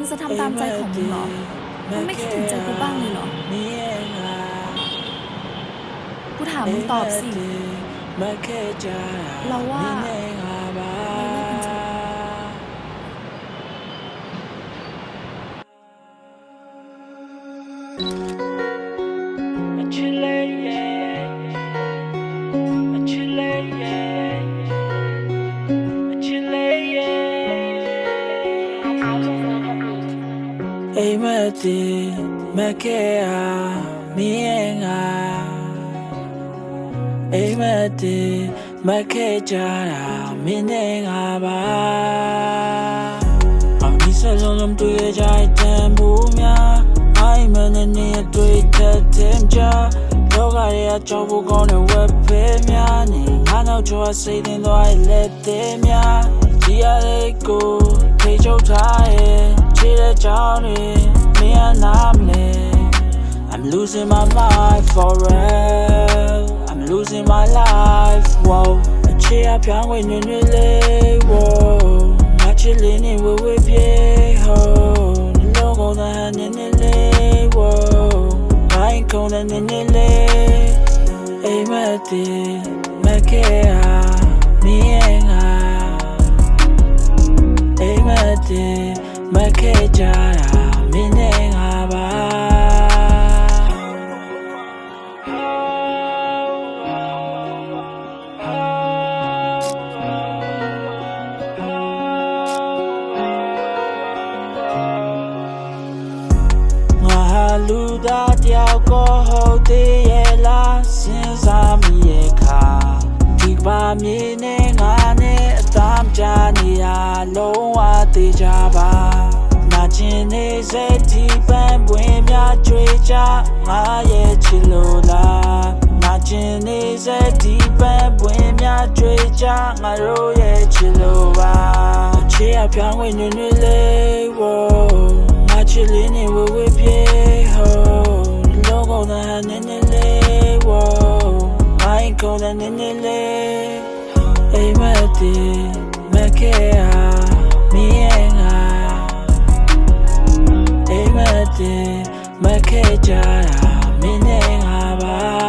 มึงจะทำตามใจของมึงเหรอมึงไม่คิดถึงใจกูบ้างเลยเหรอกูถามมึงตอบสิเราว่าเราเลิกกันเถอะအိမ်မက်တီမခဲဟာမင်းရဲ့ငါအိမ်မက်တီမခဲကြတာမင်းနဲ့ငါပါအမိစလုံးတွေ့ကြတဲ့ဘူးများအိမ်မနဲ့နေတွေ့တဲ့တင်ကြလောကရဲ့အကြောင်းကိုကောင်းတဲ့ဝက်ဖေးများနေငါနောက်ကျော်စိတ်တင်သွားလက်သေးများဒီရလေးကိုထိချုပ်ထားရဲ့ချစ်တဲ့ကြောင်းတွေမင်းနာမလဲ I'm losing my life for real I'm losing my life wow အချစ်အပြောင်းဝင်နေလေ wow ငါချစ်လေးနေဝေဝေပြေ ho ဒီလိုကုန်တဲ့နေနေလေ wow ဘိုင်းကုန်တဲ့နေနေလေအိမ်မက်တီမခဲဟာမင်းရဲ့ငါအိမ်မက်တီမခဲကြတာမင်းနဲ့ငါပါငါဟာလူသားတယောက်ကိုဟုတ်သေးရဲ့လားစဉ်းစားမိရဲ့ခါဒီပါမြေနဲ့ငါနဲ့အသားကြနေရလုံးဝသေးကြပါနာကျင်နေစေဒီပန်းပွင့်များကြွေကြငါရဲ့ချစ်လို့လားနာကျင်နေစေဒီပန်းပွင့်များကြွေကြငါတို့ရဲ့ချစ်လို့ပါချစ်အပြောင်းဝင်နေနေလေ wow ငါချစ်လေးနေဝေဝေပြေ ho ဒီလိုကုန်တဲ့နေနေလေ wow ငါရင်ကုန်တဲ့နေနေလေအိမ်မက်တီမခဲဟာမင်းရဲ့ငါအိမ်မက်တီမခဲကြတာမင်းနဲ့ငါပါ